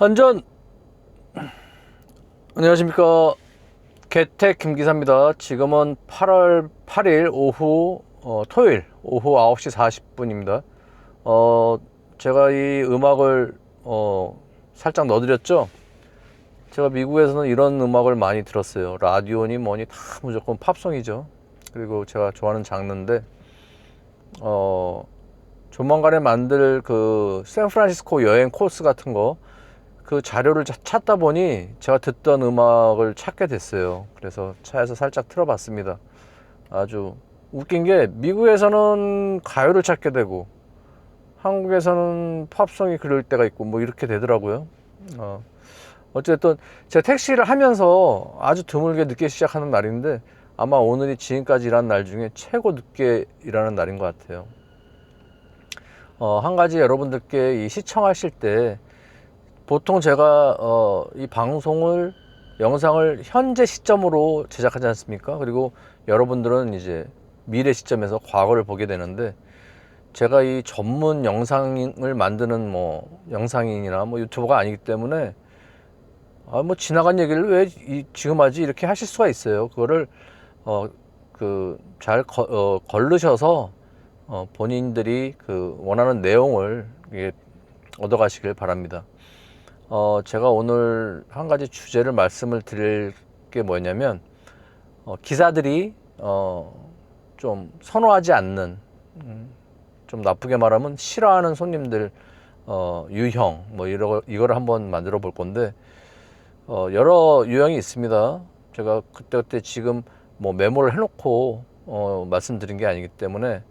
안전. 안녕하십니까, 개택 김기사입니다. 지금은 8월 8일 오후 토요일 오후 9시 40분입니다. 제가 이 음악을 살짝 넣어드렸죠. 제가 미국에서는 이런 음악을 많이 들었어요. 라디오니 뭐니 다 무조건 팝송이죠. 그리고 제가 좋아하는 장르인데 조만간에 만들 그 샌프란시스코 여행 코스 같은 거, 그 자료를 찾다 보니 제가 듣던 음악을 찾게 됐어요. 그래서 차에서 살짝 틀어봤습니다. 아주 웃긴 게, 미국에서는 가요를 찾게 되고 한국에서는 팝송이 그럴 때가 있고 뭐 이렇게 되더라고요. 어쨌든 제가 택시를 하면서 아주 드물게 늦게 시작하는 날인데, 아마 오늘이 지금까지 일한 날 중에 최고 늦게 일하는 날인 것 같아요. 한 가지 여러분들께 이 시청하실 때, 보통 제가 이 방송을, 영상을 현재 시점으로 제작하지 않습니까? 그리고 여러분들은 이제 미래 시점에서 과거를 보게 되는데, 제가 이 전문 영상을 만드는 뭐 영상인이나 뭐 유튜버가 아니기 때문에 뭐 지나간 얘기를 왜 지금 하지 이렇게 하실 수가 있어요. 그거를 잘 걸르셔서 본인들이 그 원하는 내용을 얻어가시길 바랍니다. 제가 오늘 한 가지 주제를 말씀을 드릴 게 뭐냐면, 기사들이 좀 선호하지 않는, 좀 나쁘게 말하면 싫어하는 손님들 유형, 뭐 이거를 한번 만들어 볼 건데, 여러 유형이 있습니다. 제가 그때 지금 뭐 메모를 해놓고 말씀드린 게 아니기 때문에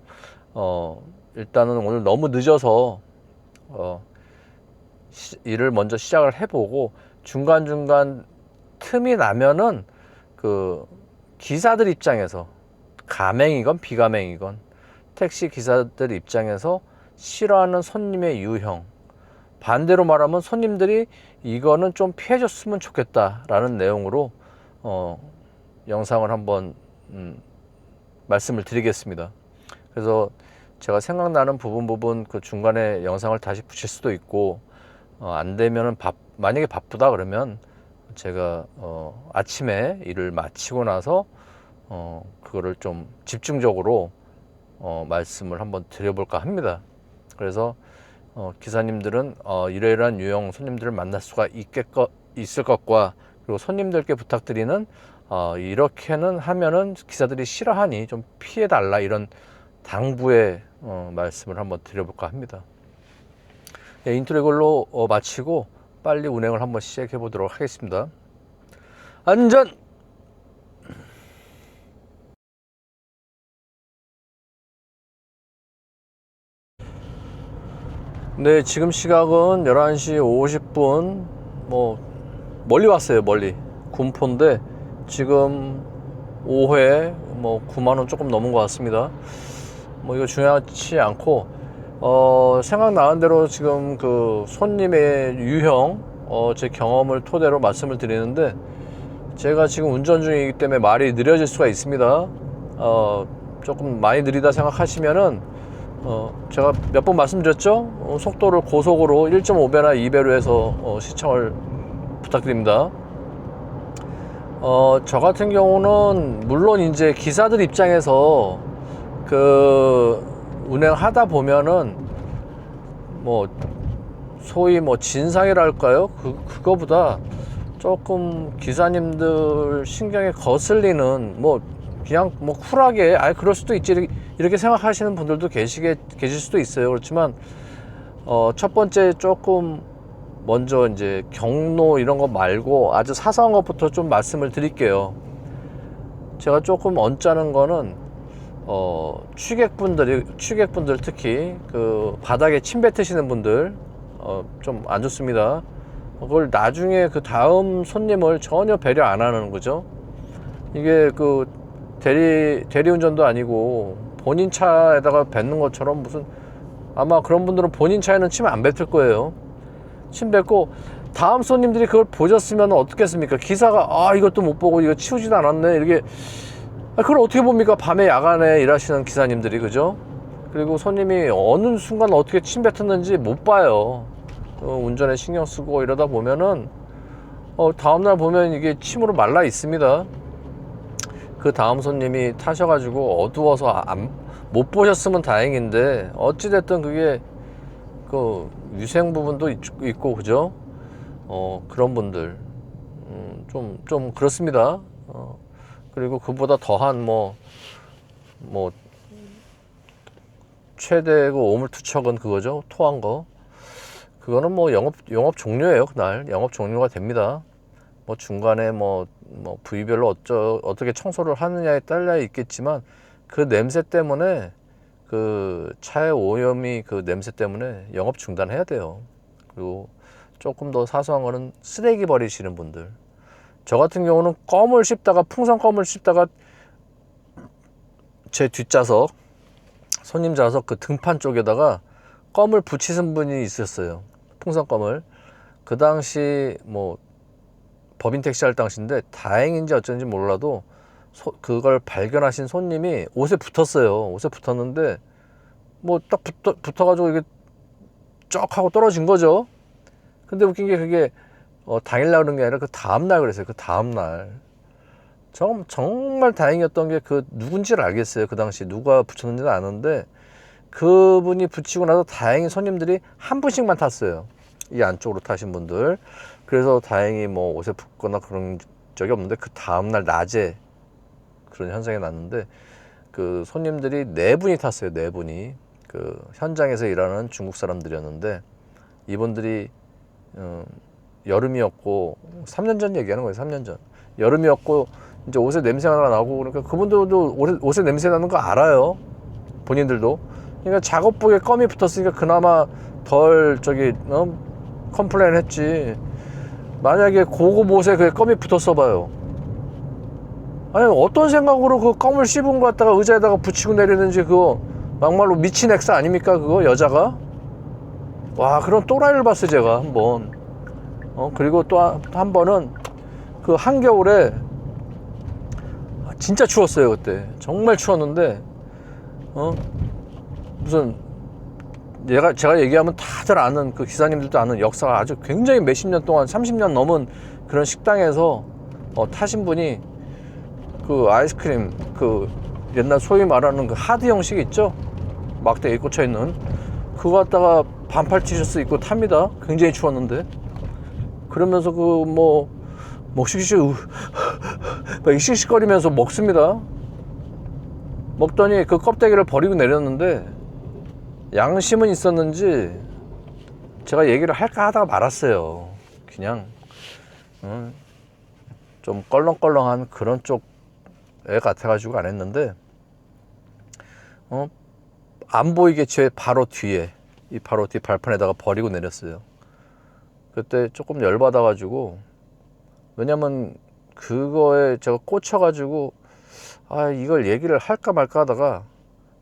일단은 오늘 너무 늦어서 일을 먼저 시작을 해보고, 중간중간 틈이 나면은 그 기사들 입장에서, 가맹이건 비가맹이건 택시 기사들 입장에서 싫어하는 손님의 유형, 반대로 말하면 손님들이 이거는 좀 피해줬으면 좋겠다 라는 내용으로 영상을 한번 말씀을 드리겠습니다. 그래서 제가 생각나는 부분 그 중간에 영상을 다시 붙일 수도 있고, 안 되면은 만약에 바쁘다 그러면 제가 아침에 일을 마치고 나서 그거를 좀 집중적으로 말씀을 한번 드려볼까 합니다. 그래서 기사님들은 이러이러한 유형 손님들을 만날 수가 있을 것과, 그리고 손님들께 부탁드리는 이렇게는 하면은 기사들이 싫어하니 좀 피해달라, 이런 당부의 말씀을 한번 드려볼까 합니다. 인트로 이걸로 마치고 빨리 운행을 한번 시작해 보도록 하겠습니다. 안전! 네, 지금 시각은 11시 50분. 뭐 멀리 왔어요. 멀리 군포인데 지금 5회 뭐 9만원 조금 넘은 것 같습니다. 뭐 이거 중요하지 않고, 생각나는 대로 지금 그 손님의 유형, 제 경험을 토대로 말씀을 드리는데, 제가 지금 운전 중이기 때문에 말이 느려질 수가 있습니다. 조금 많이 느리다 생각하시면은 제가 몇 번 말씀드렸죠? 속도를 고속으로 1.5배나 2배로 해서 시청을 부탁드립니다. 저 같은 경우는 물론 이제 기사들 입장에서 그 운행하다 보면은 뭐 소위 뭐 진상이랄까요? 그거보다 조금 기사님들 신경에 거슬리는, 뭐 그냥 뭐 쿨하게 그럴 수도 있지 이렇게 생각하시는 분들도 계실 수도 있어요. 그렇지만 첫 번째 조금 먼저 이제 경로 이런 거 말고 아주 사소한 것부터 좀 말씀을 드릴게요. 제가 조금 언짢은 거는 취객분들 특히 그 바닥에 침 뱉으시는 분들 좀 안 좋습니다. 그걸 나중에 그 다음 손님을 전혀 배려 안 하는 거죠. 이게 그 대리운전도 아니고 본인 차에다가 뱉는 것처럼, 무슨 아마 그런 분들은 본인 차에는 침 안 뱉을 거예요. 침 뱉고 다음 손님들이 그걸 보셨으면 어떻겠습니까? 기사가 이것도 못 보고 이거 치우지도 않았네, 이렇게. 그걸 어떻게 봅니까? 밤에 야간에 일하시는 기사님들이, 그죠? 그리고 손님이 어느 순간 어떻게 침 뱉었는지 못 봐요. 운전에 신경 쓰고 이러다 보면은 다음날 보면 이게 침으로 말라 있습니다. 그 다음 손님이 타셔가지고 어두워서 못 보셨으면 다행인데, 어찌됐든 그게 그 위생 부분도 있고 그죠? 그런 분들 좀 그렇습니다. 그리고 그보다 더한 뭐 최대 그 오물투척은 그거죠. 토한 거. 그거는 뭐 영업 종료예요. 그날 영업 종료가 됩니다. 뭐 중간에 뭐 부위별로 어떻게 청소를 하느냐에 따라 있겠지만, 그 냄새 때문에, 그 차의 오염이 그 냄새 때문에 영업 중단해야 돼요. 그리고 조금 더 사소한 거는 쓰레기 버리시는 분들. 저 같은 경우는 풍선 껌을 씹다가 제 뒷좌석, 손님 좌석 그 등판 쪽에다가 껌을 붙이신 분이 있었어요. 풍선 껌을. 그 당시 뭐 법인 택시 할 당시인데, 다행인지 어쩐지 몰라도 그걸 발견하신 손님이 옷에 붙었어요. 옷에 붙었는데 뭐 딱 붙어가지고 이게 쩍 하고 떨어진 거죠. 근데 웃긴 게 그게 당일날 그런 게 아니라 그 다음날 그랬어요. 그 다음날. 정말 다행이었던 게, 그 누군지를 알겠어요. 그 당시 누가 붙였는지는 아는데, 그분이 붙이고 나서 다행히 손님들이 한 분씩만 탔어요. 이 안쪽으로 타신 분들. 그래서 다행히 뭐 옷에 붙거나 그런 적이 없는데, 그 다음날 낮에 그런 현상이 났는데, 그 손님들이 4분이 탔어요. 4분이. 그 현장에서 일하는 중국 사람들이었는데, 이분들이 여름이었고, 3년 전 얘기하는 거예요. 3년 전 여름이었고, 이제 옷에 냄새가 나고, 그러니까 그분들도 옷에 냄새 나는 거 알아요. 본인들도. 그러니까 작업복에 껌이 붙었으니까 그나마 덜 컴플레인 했지. 만약에 고급 옷에 그 껌이 붙었어 봐요. 아니, 어떤 생각으로 그 껌을 씹은 거 갖다가 의자에다가 붙이고 내리는지, 그거 막말로 미친 액사 아닙니까? 그거 여자가. 와, 그런 또라이를 봤어요 제가 한번. 그리고 또 한 번은 그 한겨울에 진짜 추웠어요. 그때 정말 추웠는데 무슨 제가 얘기하면 다들 아는, 그 기사님들도 아는 역사가 아주 굉장히 몇십 년 동안, 30년 넘은 그런 식당에서 타신 분이 그 아이스크림, 그 옛날 소위 말하는 그 하드 형식 있죠? 막대기 꽂혀 있는 그거 갖다가 반팔 티셔츠 입고 탑니다. 굉장히 추웠는데. 그러면서 씩씩거리면서 먹습니다. 먹더니 그 껍데기를 버리고 내렸는데, 양심은 있었는지 제가 얘기를 할까 하다가 말았어요. 그냥 좀 껄렁껄렁한 그런 쪽 애 같아가지고 안 했는데, 안 보이게 제 바로 뒤에, 이 바로 뒤 발판에다가 버리고 내렸어요. 그때 조금 열받아가지고, 왜냐면 그거에 제가 꽂혀가지고 이걸 얘기를 할까 말까 하다가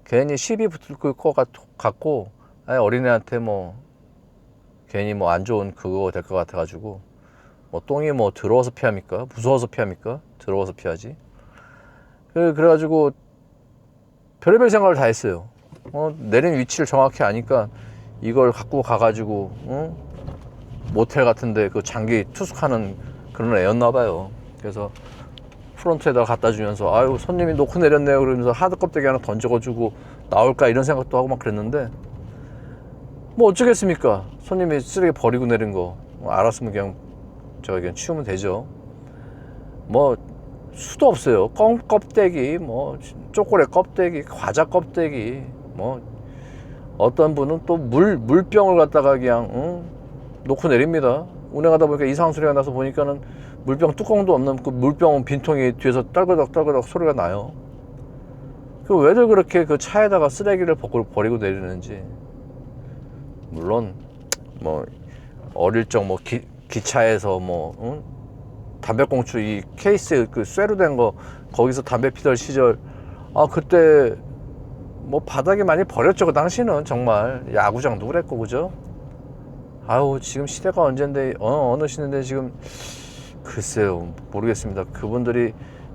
괜히 시비 붙을 것 같고, 어린애한테 뭐 괜히 뭐 안 좋은 그거 될 것 같아가지고, 뭐 똥이 뭐 더러워서 피합니까? 무서워서 피합니까? 더러워서 피하지. 그래가지고 별의별 생각을 다 했어요. 내린 위치를 정확히 아니까 이걸 갖고 가가지고 모텔 같은데 그 장기 투숙하는 그런 애였나 봐요. 그래서 프론트에다 갖다 주면서, 아유 손님이 놓고 내렸네요 그러면서 하드 껍데기 하나 던져가지고 나올까 이런 생각도 하고 막 그랬는데, 뭐 어쩌겠습니까? 손님이 쓰레기 버리고 내린 거 알았으면 그냥 제가 그냥 치우면 되죠. 뭐 수도 없어요. 껌 껍데기, 뭐 초콜릿 껍데기, 과자 껍데기, 뭐 어떤 분은 또 물병을 갖다가 그냥 놓고 내립니다. 운행하다 보니까 이상한 소리가 나서 보니까는 물병 뚜껑도 없는 그 물병 빈통이 뒤에서 딸그덕 소리가 나요. 그 왜들 그렇게 그 차에다가 쓰레기를 버리고 내리는지. 물론 뭐 어릴 적 뭐 기차에서 담배꽁초 이 케이스 그 쇠로 된 거 거기서 담배 피던 시절, 그때 뭐 바닥에 많이 버렸죠. 그 당시는 정말 야구장도 그랬고 그죠. 아우 지금 시대가 언젠데 어느 시대인데 지금 글쎄요 모르겠습니다. 그분들이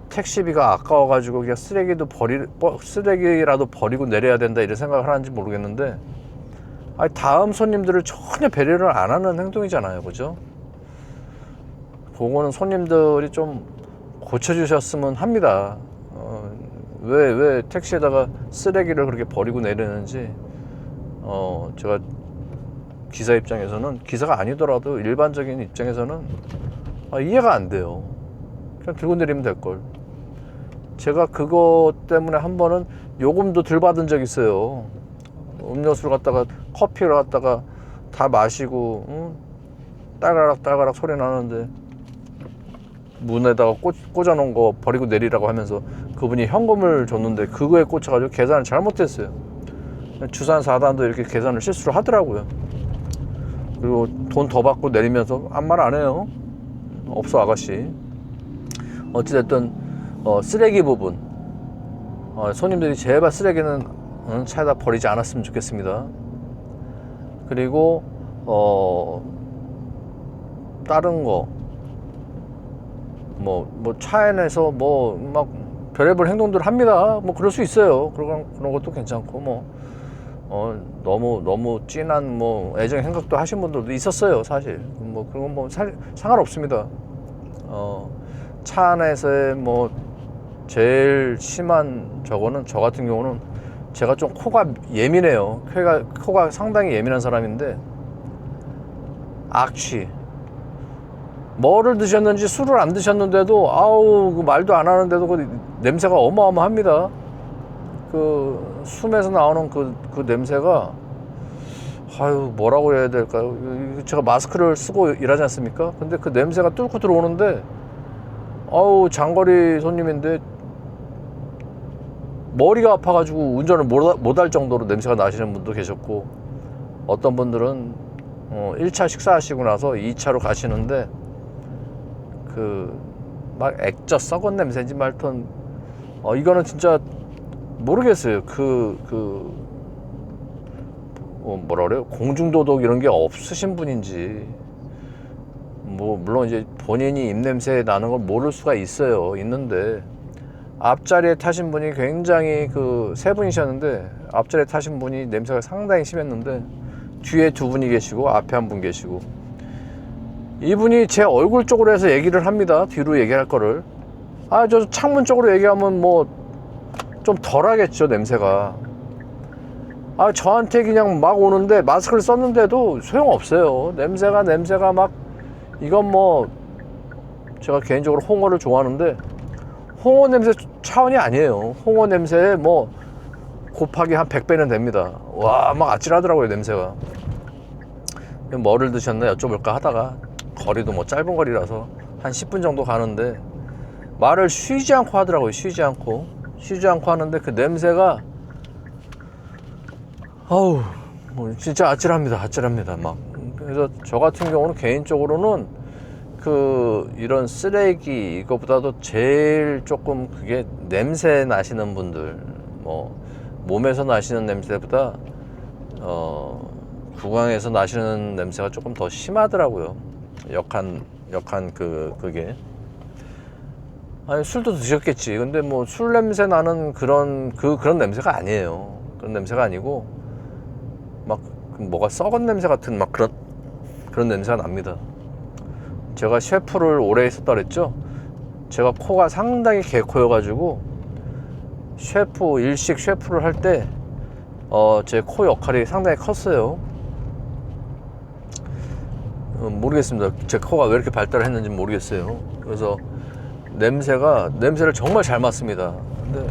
택시비가 아까워가지고 그냥 쓰레기라도 버리고 내려야 된다 이런 생각을 하는지 모르겠는데, 아니, 다음 손님들을 전혀 배려를 안 하는 행동이잖아요, 그죠? 그거는 손님들이 좀 고쳐주셨으면 합니다. 왜 택시에다가 쓰레기를 그렇게 버리고 내리는지, 제가 기사 입장에서는, 기사가 아니더라도 일반적인 입장에서는 이해가 안 돼요. 그냥 들고 내리면 될걸. 제가 그것 때문에 한 번은 요금도 덜 받은 적 있어요. 음료수를 갖다가, 커피를 갖다가 다 마시고, 딸가락 소리 나는데 문에다가 꽂아 놓은 거 버리고 내리라고 하면서 그분이 현금을 줬는데 그거에 꽂혀가지고 계산을 잘못했어요. 주산 4단도 이렇게 계산을 실수를 하더라고요. 그리고 돈 더 받고 내리면서 아무 말 안 해요. 없어 아가씨. 어찌됐든 쓰레기 부분, 손님들이 제발 쓰레기는 차에다 버리지 않았으면 좋겠습니다. 그리고 다른 거 뭐 차 안에서 뭐 막 별의별 행동들을 합니다. 뭐 그럴 수 있어요. 그런 것도 괜찮고, 너무 진한 애정 행각도 하신 분들도 있었어요, 사실. 그런 건 상관없습니다. 차 안에서의 제일 심한 저거는, 저 같은 경우는 제가 좀 코가 예민해요. 코가 상당히 예민한 사람인데, 악취. 뭐를 드셨는지 술을 안 드셨는데도 그 말도 안 하는데도 그 냄새가 어마어마합니다. 그 숨에서 나오는 그 냄새가, 뭐라고 해야 될까요? 제가 마스크를 쓰고 일하지 않습니까? 근데 그 냄새가 뚫고 들어오는데, 장거리 손님인데 머리가 아파가지고 운전을 못할 정도로 냄새가 나시는 분도 계셨고, 어떤 분들은 1차 식사하시고 나서 2차로 가시는데 막 액젓 썩은 냄새인지 말던, 이거는 진짜 모르겠어요. 뭐라 그래요? 공중도덕 이런 게 없으신 분인지, 물론 이제 본인이 입냄새 나는 걸 모를 수가 있는데, 앞자리에 타신 분이 굉장히 세 분이셨는데, 앞자리에 타신 분이 냄새가 상당히 심했는데, 뒤에 두 분이 계시고 앞에 한 분 계시고, 이분이 제 얼굴 쪽으로 해서 얘기를 합니다. 뒤로 얘기할 거를. 저 창문 쪽으로 얘기하면 좀 덜하겠죠, 냄새가. 저한테 그냥 막 오는데 마스크를 썼는데도 소용없어요. 냄새가 막, 이건 제가 개인적으로 홍어를 좋아하는데 홍어 냄새 차원이 아니에요. 홍어 냄새에 곱하기 한 100배는 됩니다. 와, 막 아찔하더라고요, 냄새가. 뭐를 드셨나 여쭤볼까 하다가, 거리도 짧은 거리라서 한 10분 정도 가는데 말을 쉬지 않고 하더라고요. 쉬지 않고 하는데 그 냄새가, 진짜 아찔합니다. 막. 그래서 저 같은 경우는 개인적으로는 이런 쓰레기 이거보다도 제일 조금 그게 냄새 나시는 분들, 몸에서 나시는 냄새보다 구강에서 나시는 냄새가 조금 더 심하더라고요. 역한 그게. 술도 드셨겠지. 근데 술 냄새 나는 그런 냄새가 아니에요. 그런 냄새가 아니고 막 뭐가 썩은 냄새 같은 그런 냄새가 납니다. 제가 셰프를 오래 했었다 그랬죠. 제가 코가 상당히 개코여가지고 일식 셰프를 할 때 제 코 역할이 상당히 컸어요. 모르겠습니다. 제 코가 왜 이렇게 발달을 했는지 모르겠어요. 그래서 냄새를 정말 잘 맡습니다. 근데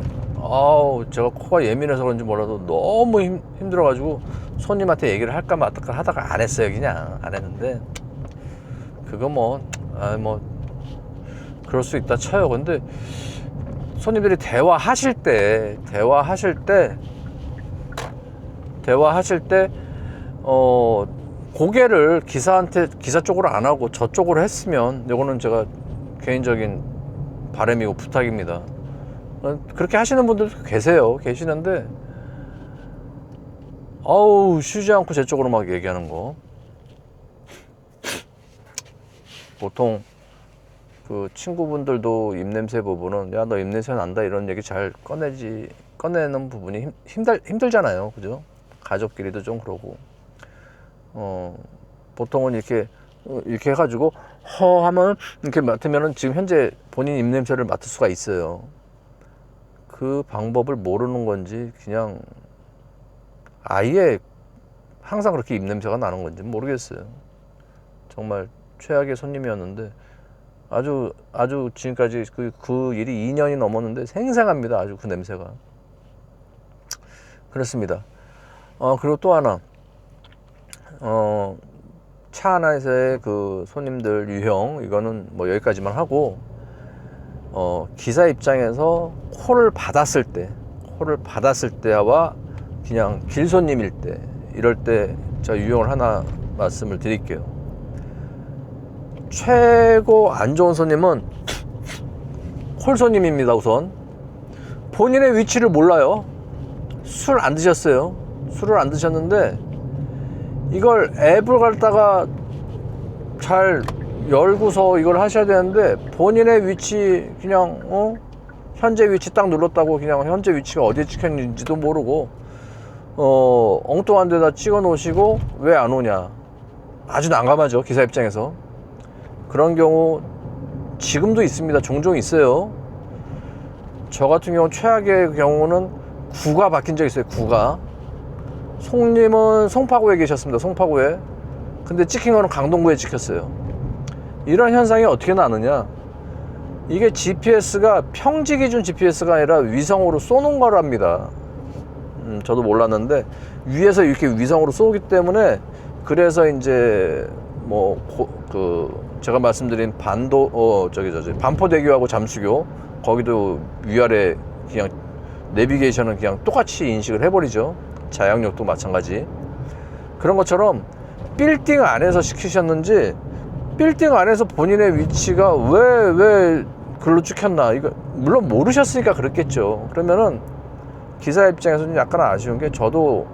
제가 코가 예민해서 그런지 몰라도 너무 힘들어가지고 손님한테 얘기를 할까 말까 하다가 안 했어요. 그냥 안 했는데, 그거 그럴 수 있다 쳐요. 근데 손님들이 대화하실 때 고개를 기사 쪽으로 안 하고 저쪽으로 했으면, 이거는 제가 개인적인 바람이고 부탁입니다. 그렇게 하시는 분들도 계시는데 쉬지 않고 제 쪽으로 막 얘기하는 거. 보통 그 친구분들도 입냄새 부분은, 야, 너 입냄새 난다, 이런 얘기 잘 꺼내는 부분이 힘들잖아요, 그죠? 가족끼리도 좀 그러고. 보통은 이렇게 해가지고 허 하면 이렇게 맡으면은 지금 현재 본인 입냄새를 맡을 수가 있어요. 그 방법을 모르는 건지 그냥 아예 항상 그렇게 입냄새가 나는 건지 모르겠어요. 정말 최악의 손님이었는데 아주 지금까지 그 일이 2년이 넘었는데 생생합니다. 아주 그 냄새가. 그렇습니다. 그리고 또 하나, 차 안에서의 그 손님들 유형, 이거는 뭐 여기까지만 하고, 기사 입장에서 콜을 받았을 때와 그냥 길손님일 때, 이럴 때 제가 유형을 하나 말씀을 드릴게요. 최고 안 좋은 손님은 콜 손님입니다. 우선 본인의 위치를 몰라요. 술 안 드셨어요. 술을 안 드셨는데 이걸 앱을 갖다가 잘 열고서 이걸 하셔야 되는데 본인의 위치 그냥 현재 위치 딱 눌렀다고 그냥 현재 위치가 어디에 찍혔는지도 모르고 엉뚱한 데다 찍어 놓으시고 왜 안 오냐. 아주 난감하죠. 기사 입장에서. 그런 경우 지금도 있습니다. 종종 있어요. 저 같은 경우 최악의 경우는 구가 바뀐 적 있어요. 구가. 송님은 송파구에 계셨습니다. 송파구에. 근데 찍힌 거는 강동구에 찍혔어요. 이런 현상이 어떻게 나느냐, 이게 GPS가 평지 기준 GPS가 아니라 위성으로 쏘는 거랍니다. 저도 몰랐는데 위에서 이렇게 위성으로 쏘기 때문에, 그래서 이제 뭐 제가 말씀드린 반포대교하고 잠수교, 거기도 위아래 그냥 내비게이션은 그냥 똑같이 인식을 해버리죠. 자양역도 마찬가지. 그런 것처럼 빌딩 안에서 시키셨는지, 빌딩 안에서 본인의 위치가 왜 글로 찍혔나, 이거 물론 모르셨으니까 그렇겠죠. 그러면은 기사 입장에서는 약간 아쉬운 게, 저도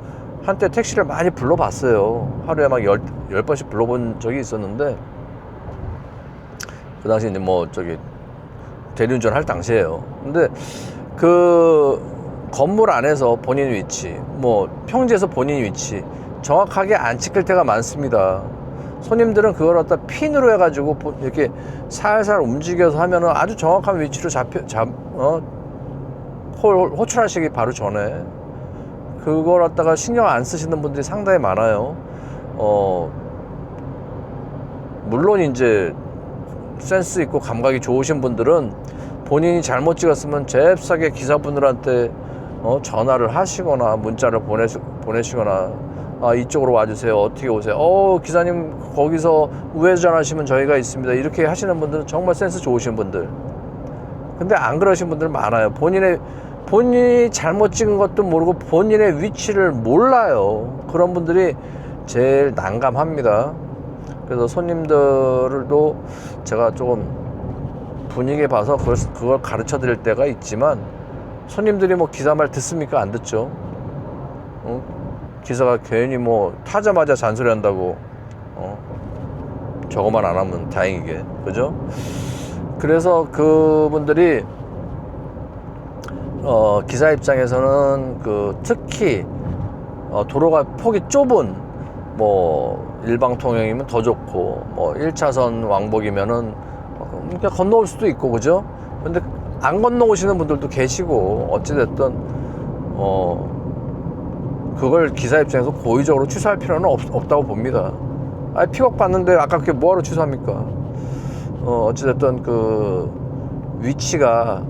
한때 택시를 많이 불러봤어요. 하루에 막 10번씩 불러본 적이 있었는데, 그 당시 이제 대리운전 할 당시에요. 근데 그 건물 안에서 본인 위치, 평지에서 본인 위치 정확하게 안 찍힐 때가 많습니다. 손님들은 그걸 갖다 핀으로 해가지고 이렇게 살살 움직여서 하면은 아주 정확한 위치로 호출하시기 바로 전에 그걸 갖다가 신경 안 쓰시는 분들이 상당히 많아요. 물론 이제 센스 있고 감각이 좋으신 분들은 본인이 잘못 찍었으면 잽싸게 기사분들한테 전화를 하시거나 문자를 보내시거나, 이쪽으로 와주세요, 어떻게 오세요, 기사님 거기서 우회전하시면 저희가 있습니다, 이렇게 하시는 분들은 정말 센스 좋으신 분들. 근데 안 그러신 분들 많아요. 본인이 잘못 찍은 것도 모르고 본인의 위치를 몰라요. 그런 분들이 제일 난감합니다. 그래서 손님들도 제가 조금 분위기 봐서 그걸 가르쳐 드릴 때가 있지만, 손님들이 기사 말 듣습니까? 안 듣죠. 기사가 괜히 타자마자 잔소리 한다고 저거만 안 하면 다행이게, 그죠? 그래서 그분들이 기사 입장에서는 특히 도로가 폭이 좁은 일방통행이면 더 좋고, 1차선 왕복이면은 그냥 건너올 수도 있고, 그죠? 근데 안 건너오시는 분들도 계시고, 어찌됐든 그걸 기사 입장에서 고의적으로 취소할 필요는 없다고 봅니다. 픽업 받는데 아깝게 뭐하러 취소합니까? 어찌됐든 그 위치가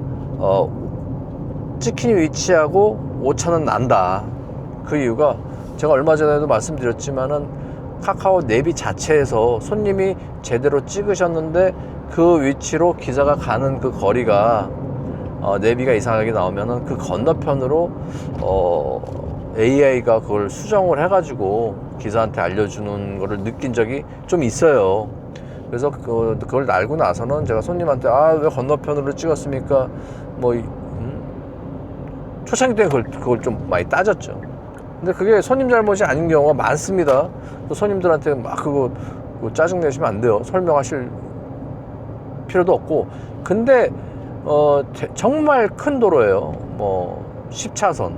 찍힌 위치하고 오차는 난다. 그 이유가 제가 얼마 전에도 말씀드렸지만은, 카카오 내비 자체에서 손님이 제대로 찍으셨는데 그 위치로 기사가 가는 그 거리가 내비가 이상하게 나오면은 그 건너편으로 AI가 그걸 수정을 해가지고 기사한테 알려주는 거를 느낀 적이 좀 있어요. 그래서 그걸 알고 나서는 제가 손님한테 왜 건너편으로 찍었습니까? 초창기 때 그걸 좀 많이 따졌죠. 근데 그게 손님 잘못이 아닌 경우가 많습니다. 또 손님들한테 막 그거 짜증내시면 안 돼요. 설명하실 필요도 없고. 근데 정말 큰 도로예요. 10차선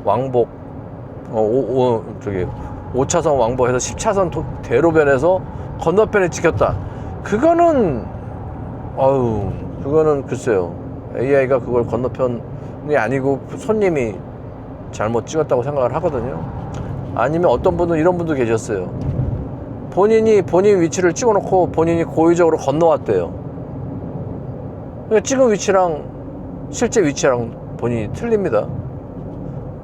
왕복 5차선 왕복해서 10차선 대로변에서 건너편에 찍혔다. 그거는 그거는 글쎄요, AI가 그걸 건너편이 아니고 손님이 잘못 찍었다고 생각을 하거든요. 아니면 어떤 분은 이런 분도 계셨어요. 본인 위치를 찍어놓고 본인이 고의적으로 건너왔대요. 그러니까 찍은 위치랑 실제 위치랑 본인이 틀립니다.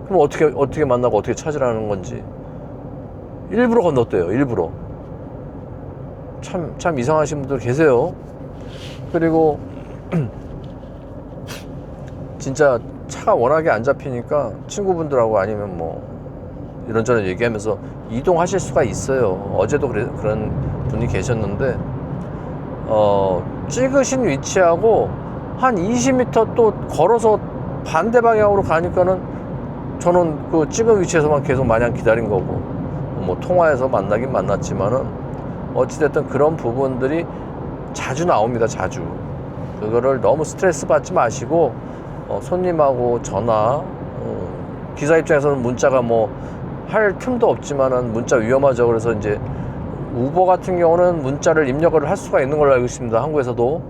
그럼 어떻게 만나고 어떻게 찾으라는 건지. 일부러 건넜대요. 일부러. 참 이상하신 분들 계세요. 그리고 진짜 차가 워낙에 안 잡히니까 친구분들하고 아니면 뭐 이런저런 얘기하면서 이동하실 수가 있어요. 어제도 그런 분이 계셨는데 찍으신 위치하고 한 20m 또 걸어서 반대 방향으로 가니까는 저는 그 찍은 위치에서만 계속 마냥 기다린 거고, 뭐 통화해서 만나긴 만났지만은 어찌됐든 그런 부분들이 자주 나옵니다. 자주. 그거를 너무 스트레스 받지 마시고 손님하고 전화, 기사 입장에서는 문자가 뭐 할 틈도 없지만은 문자 위험하죠. 그래서 이제 우버 같은 경우는 문자를 입력을 할 수가 있는 걸로 알고 있습니다. 한국에서도.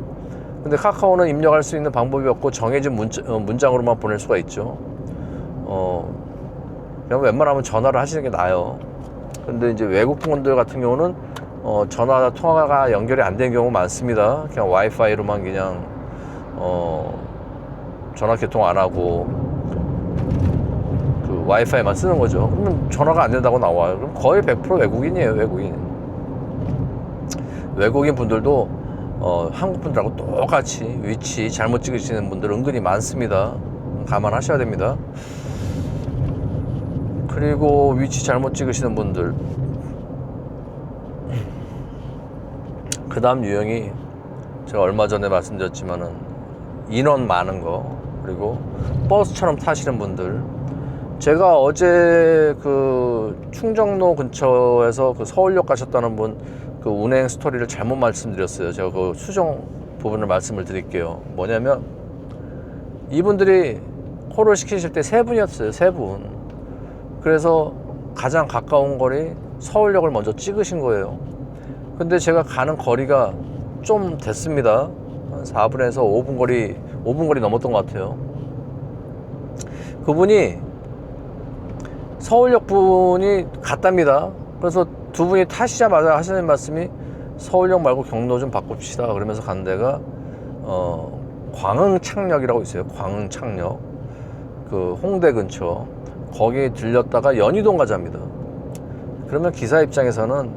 근데 카카오는 입력할 수 있는 방법이 없고 정해진 문장으로만 보낼 수가 있죠. 그냥 웬만하면 전화를 하시는 게 나아요. 근데 이제 외국 분들 같은 경우는 전화 통화가 연결이 안 되는 경우가 많습니다. 그냥 와이파이로만 그냥 전화 개통 안 하고 그 와이파이만 쓰는 거죠. 그러면 전화가 안 된다고 나와요. 그럼 거의 100% 외국인이에요. 외국인 분들도 한국 분들하고 똑같이 위치 잘못 찍으시는 분들 은근히 많습니다. 감안하셔야 됩니다. 그리고 위치 잘못 찍으시는 분들, 그 다음 유형이 제가 얼마 전에 말씀드렸지만은 인원 많은 거, 그리고 버스처럼 타시는 분들. 제가 어제 그 충정로 근처에서 그 서울역 가셨다는 분 그 운행 스토리를 잘못 말씀드렸어요. 제가 그 수정 부분을 말씀을 드릴게요. 뭐냐면 이분들이 콜을 시키실 때 세 분이었어요. 세 분. 그래서 가장 가까운 거리 서울역을 먼저 찍으신 거예요. 근데 제가 가는 거리가 좀 됐습니다. 한 4분에서 5분 거리 넘었던 것 같아요. 그분이 서울역 분이 갔답니다. 그래서 두 분이 타시자마자 하시는 말씀이 서울역 말고 경로 좀 바꿉시다. 그러면서 간 데가 광흥창역이라고 있어요. 광흥창역. 그 홍대 근처. 거기 들렸다가 연희동 가자입니다. 그러면 기사 입장에서는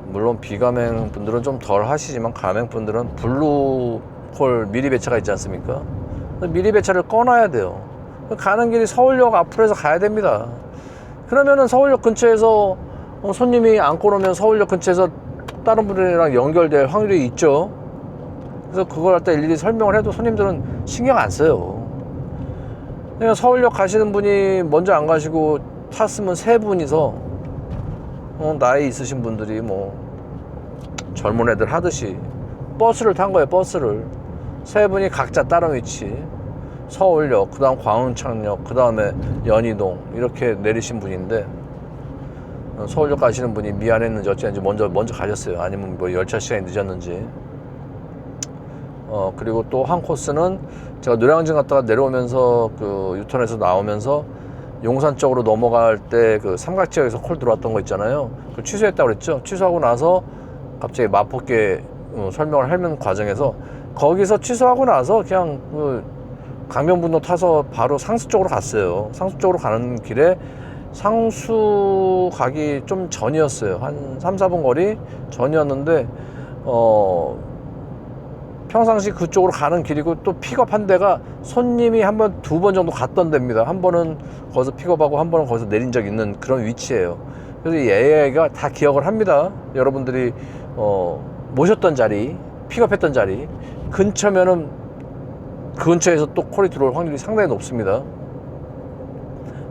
물론 비가맹 분들은 좀 덜 하시지만 가맹 분들은 블루콜 미리 배차가 있지 않습니까? 미리 배차를 꺼놔야 돼요. 가는 길이 서울역 앞으로 해서 가야 됩니다. 그러면은 서울역 근처에서 손님이 안 꺼놓으면 서울역 근처에서 다른 분들이랑 연결될 확률이 있죠. 그래서 그걸 갖다 일일이 설명을 해도 손님들은 신경 안 써요. 그냥 서울역 가시는 분이 먼저 안 가시고 탔으면 세 분이서 나이 있으신 분들이 뭐 젊은 애들 하듯이 버스를 탄 거예요. 버스를 세 분이 각자 다른 위치, 서울역, 그 다음 광흥창역, 그 다음에 연희동 이렇게 내리신 분인데 서울역 가시는 분이 미안했는지 어쨌는지 먼저 가셨어요. 아니면 뭐 열차 시간이 늦었는지. 그리고 또 한 코스는 제가 노량진 갔다가 내려오면서 그 유턴에서 나오면서 용산 쪽으로 넘어갈 때 그 삼각지역에서 콜 들어왔던 거 있잖아요. 그 취소했다고 그랬죠. 취소하고 나서 갑자기 마포께 설명을 하는 과정에서 거기서 취소하고 나서 그냥 그 강변북로 타서 바로 상수 쪽으로 갔어요. 상수 쪽으로 가는 길에 상수 가기 좀 전이었어요. 한 3, 4분 거리 전이었는데 평상시 그쪽으로 가는 길이고 또 픽업한 데가 손님이 한 번, 두 번 정도 갔던 데입니다. 한 번은 거기서 픽업하고 한 번은 거기서 내린 적 있는 그런 위치예요. 그래서 이 AI가 다 기억을 합니다. 여러분들이 모셨던 자리, 픽업했던 자리 근처면은 그 근처에서 또 콜이 들어올 확률이 상당히 높습니다.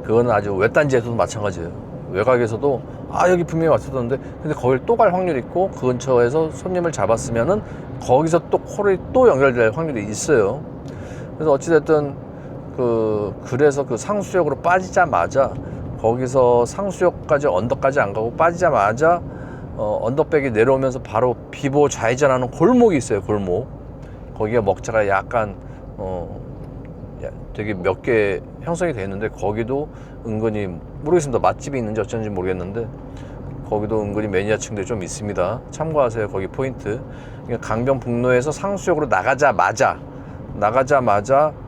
그거는 아주 외딴지에서도 마찬가지예요. 외곽에서도 여기 분명히 왔었는데 근데 거길 또 갈 확률이 있고 그 근처에서 손님을 잡았으면은 거기서 또 콜이 또 연결될 확률이 있어요. 그래서 어찌됐든 그래서 그 상수역으로 빠지자마자 거기서 상수역까지 언덕까지 안 가고 빠지자마자 언덕백이 내려오면서 바로 비보 좌회전하는 골목이 있어요. 골목. 거기가 먹자가 약간 되게 몇 개 형성이 되어 있는데, 거기도 은근히 모르겠습니다. 맛집이 있는지 어쩐지 모르겠는데 거기도 은근히 매니아층들이 좀 있습니다. 참고하세요. 거기 포인트. 그러니까 강변북로에서 상수역으로 나가자마자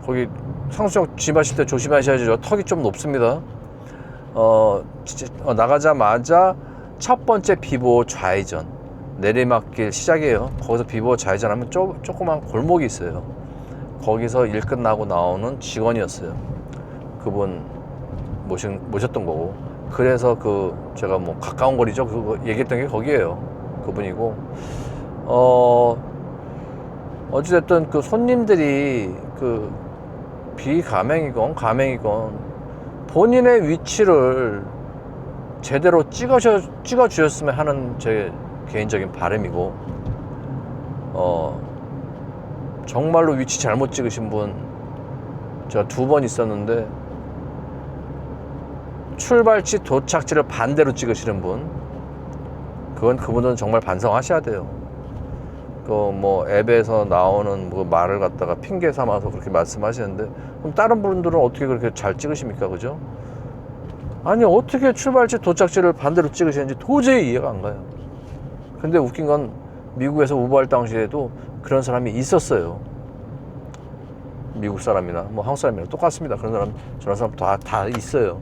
거기 상수역 진입하실 때 조심하셔야죠. 턱이 좀 높습니다. 나가자마자 첫 번째 비보 좌회전 내리막길 시작이에요. 거기서 비보 좌회전하면 조그만 골목이 있어요. 거기서 일 끝나고 나오는 직원이었어요. 그분 모셨던 거고, 그래서 제가 뭐 가까운 거리죠. 그거 얘기했던 게 거기에요. 그분이고, 어찌됐든 그 손님들이 비가맹이건 가맹이건 본인의 위치를 제대로 찍어 주셨으면 하는 제 개인적인 바람이고, 정말로 위치 잘못 찍으신 분 제가 2번 있었는데, 출발지 도착지를 반대로 찍으시는 분, 그분은 정말 반성하셔야 돼요. 뭐 앱에서 나오는 뭐 말을 갖다가 핑계 삼아서 그렇게 말씀하시는데, 그럼 다른 분들은 어떻게 그렇게 잘 찍으십니까? 그죠? 아니, 어떻게 출발지 도착지를 반대로 찍으시는지 도저히 이해가 안 가요. 근데 웃긴 건 미국에서 우버할 당시에도 그런 사람이 있었어요. 미국 사람이나 뭐 한국 사람이나 똑같습니다. 그런 사람, 저런 사람 다 있어요.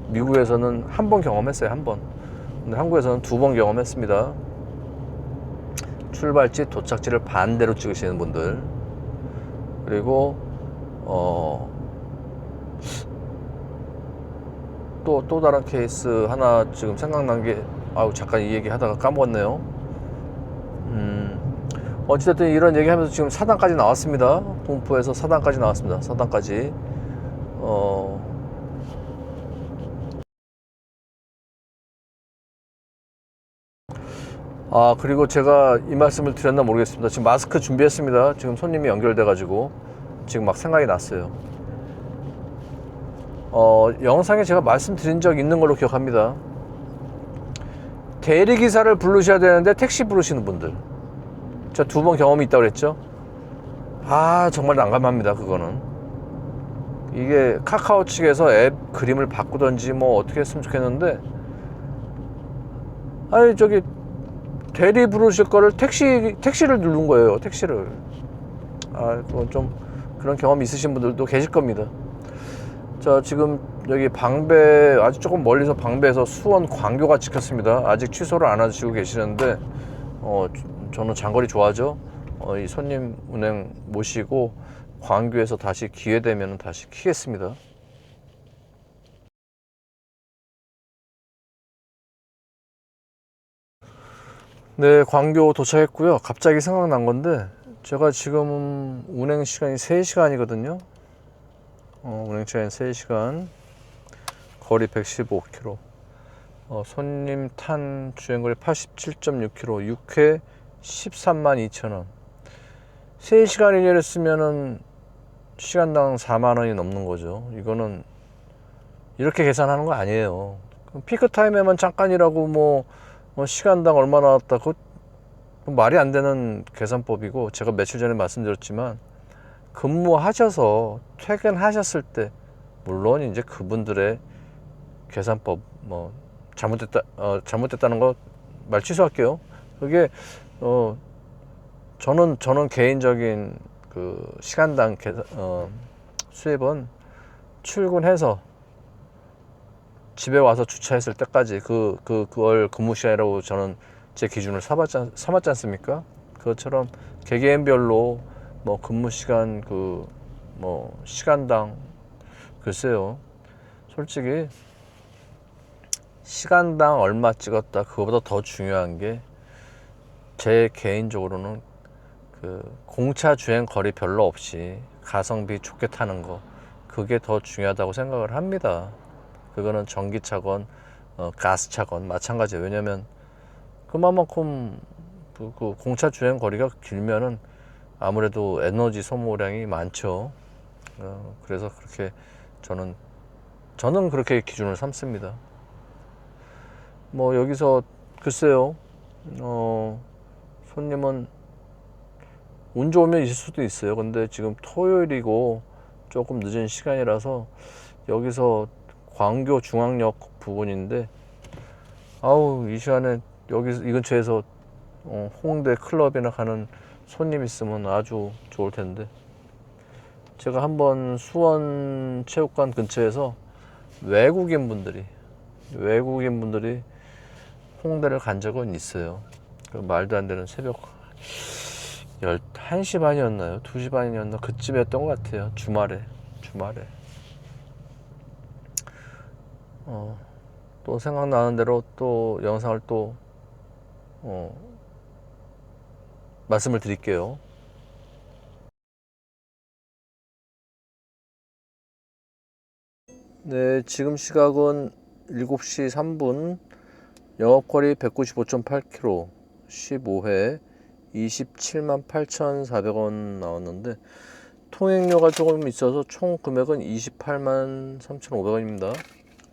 미국에서는 한 번 경험했어요. 한 번. 근데 한국에서는 2번 경험했습니다. 출발지 도착지를 반대로 찍으시는 분들. 그리고 또 다른 케이스 하나 지금 생각난 게, 잠깐 이 얘기 하다가 까먹었네요. 어찌됐든 이런 얘기 하면서 지금 4단까지 나왔습니다. 동포에서 4단까지 나왔습니다. 4단까지. 그리고 제가 이 말씀을 드렸나 모르겠습니다. 지금 마스크 준비했습니다. 지금 손님이 연결돼가지고 지금 막 생각이 났어요. 영상에 제가 말씀드린 적 있는 걸로 기억합니다. 대리기사를 부르셔야 되는데 택시 부르시는 분들, 제가 2번 경험이 있다고 그랬죠. 정말 난감합니다. 그거는 이게 카카오 측에서 앱 그림을 바꾸던지 뭐 어떻게 했으면 좋겠는데, 저기 대리 부르실 거를 택시를 누른 거예요. 택시를. 그건 좀, 그런 경험 있으신 분들도 계실 겁니다. 자, 지금 여기 방배, 아주 조금 멀리서 방배에서 수원 광교가 찍혔습니다. 아직 취소를 안 하시고 계시는데, 저는 장거리 좋아하죠. 이 손님 운행 모시고 광교에서 다시 기회 되면 다시 키겠습니다. 네, 광교 도착했고요. 갑자기 생각난 건데, 제가 지금 운행 시간이 3시간이거든요. 운행 시간이 3시간, 거리 115km, 손님 탄 주행거리 87.6km, 6회 132,000원. 3시간 이내랬으면은 시간당 4만원이 넘는 거죠. 이거는 이렇게 계산하는 거 아니에요. 피크 타임에만 잠깐이라고 뭐 시간당 얼마 나왔다, 그거 말이 안 되는 계산법이고, 제가 며칠 전에 말씀드렸지만 근무하셔서 퇴근하셨을 때, 물론 이제 그분들의 계산법 뭐 잘못됐다는 거 말 취소할게요. 그게 저는 개인적인 시간당 수입은 출근해서 집에 와서 주차했을 때까지 그걸 근무 시간이라고 저는 제 기준을 삼았지 않습니까? 그것처럼 개개인별로 뭐 근무 시간 뭐 시간당, 글쎄요, 솔직히 시간당 얼마 찍었다, 그거보다 더 중요한 게, 제 개인적으로는 공차 주행 거리 별로 없이 가성비 좋게 타는 거, 그게 더 중요하다고 생각을 합니다. 그거는 전기차건 가스차건 마찬가지예요. 왜냐면 그만큼 공차 주행 거리가 길면은 아무래도 에너지 소모량이 많죠. 그래서 그렇게 저는 저는 그렇게 기준을 삼습니다. 뭐 여기서 글쎄요, 손님은 운 좋으면 있을 수도 있어요. 근데 지금 토요일이고 조금 늦은 시간이라서 여기서 광교 중앙역 부근인데, 아우 이 시간에 여기 이 근처에서 홍대 클럽이나 가는 손님 있으면 아주 좋을 텐데, 제가 한번 수원 체육관 근처에서 외국인 분들이 홍대를 간 적은 있어요. 그 말도 안 되는 새벽 1시 반이었나요? 2시 반이었나? 그쯤이었던 것 같아요. 주말에. 또 생각나는 대로 또 영상을 또 말씀을 드릴게요. 네, 지금 시각은 7시 3분, 영업거리 195.8km, 15회 27만 8,400원 나왔는데, 통행료가 조금 있어서 총 금액은 28만 3,500원입니다.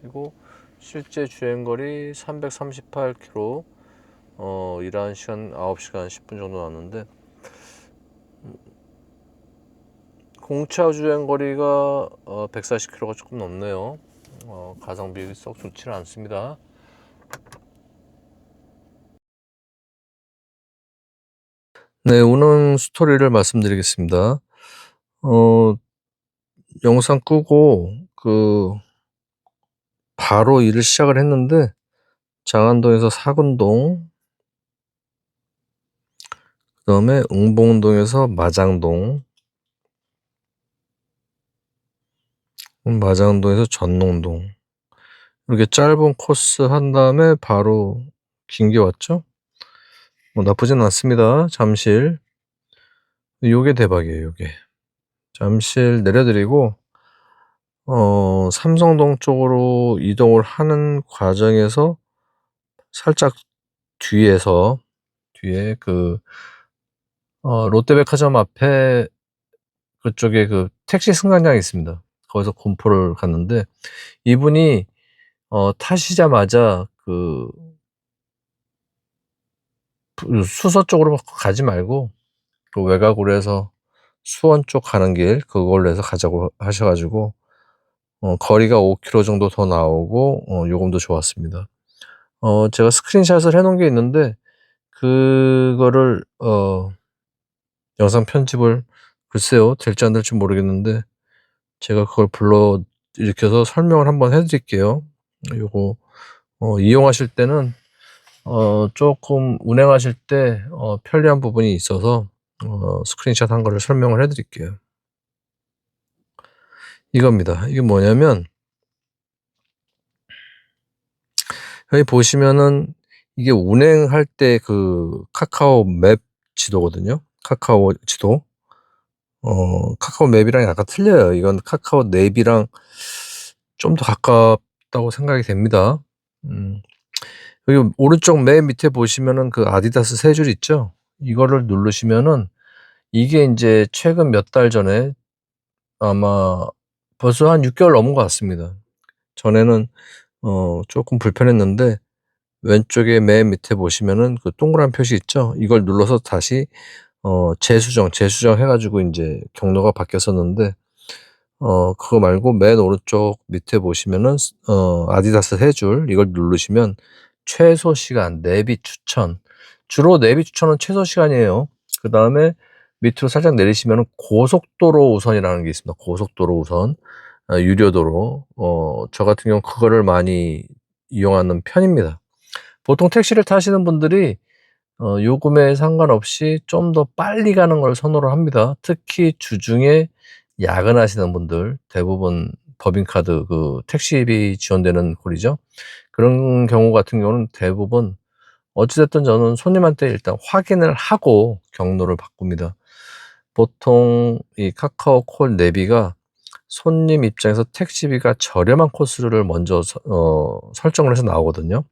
그리고 실제 주행거리 338km, 일하는 시간 9시간 10분 정도 나왔는데, 공차 주행거리가 140km가 조금 넘네요. 가성비 썩 좋지는 않습니다. 네, 운행 스토리를 말씀드리겠습니다. 영상 끄고 바로 일을 시작을 했는데, 장안동에서 사근동, 그 다음에 응봉동에서 마장동, 마장동에서 전농동, 이렇게 짧은 코스 한 다음에 바로 긴 게 왔죠. 뭐 나쁘진 않습니다. 잠실, 요게 대박이에요. 요게 잠실 내려드리고 삼성동 쪽으로 이동을 하는 과정에서 살짝 뒤에 롯데백화점 앞에 그쪽에 그 택시 승강장이 있습니다. 거기서 군포를 갔는데, 이분이 타시자마자 수서 쪽으로 가지 말고 그 외곽으로 해서 수원 쪽 가는 길 그걸로 해서 가자고 하셔가지고, 거리가 5km 정도 더 나오고 요금도 좋았습니다. 제가 스크린샷을 해놓은 게 있는데, 그거를 영상 편집을 글쎄요 될지 안 될지 모르겠는데, 제가 그걸 불러 일으켜서 설명을 한번 해드릴게요. 요거 이용하실 때는 조금 운행하실 때 편리한 부분이 있어서 스크린샷 한 거를 설명을 해드릴게요. 이겁니다. 이게 뭐냐면, 여기 보시면은 이게 운행할 때 그 카카오 맵 지도거든요. 카카오 지도. 카카오 맵이랑 약간 틀려요. 이건 카카오 앱이랑 좀 더 가깝다고 생각이 됩니다. 여기 오른쪽 맨 밑에 보시면은 그 아디다스 세 줄 있죠? 이거를 누르시면은 이게 이제 최근 몇 달 전에, 아마 벌써 한 6개월 넘은 것 같습니다. 전에는 조금 불편했는데, 왼쪽에 맨 밑에 보시면은 그 동그란 표시 있죠? 이걸 눌러서 다시 재수정 해가지고 이제 경로가 바뀌었었는데, 그거 말고 맨 오른쪽 밑에 보시면은 아디다스 세 줄 이걸 누르시면 최소 시간 내비 추천, 주로 내비 추천은 최소 시간이에요. 그 다음에 밑으로 살짝 내리시면은 고속도로 우선이라는 게 있습니다. 고속도로 우선, 유료도로. 저 같은 경우 그거를 많이 이용하는 편입니다. 보통 택시를 타시는 분들이 요금에 상관없이 좀 더 빨리 가는 걸 선호를 합니다. 특히 주중에 야근하시는 분들, 대부분 법인카드 그 택시비 지원되는 꼴이죠. 그런 경우 같은 경우는 대부분, 어찌됐든 저는 손님한테 일단 확인을 하고 경로를 바꿉니다. 보통 이 카카오 콜 내비가 손님 입장에서 택시비가 저렴한 코스를 먼저 설정을 해서 나오거든요.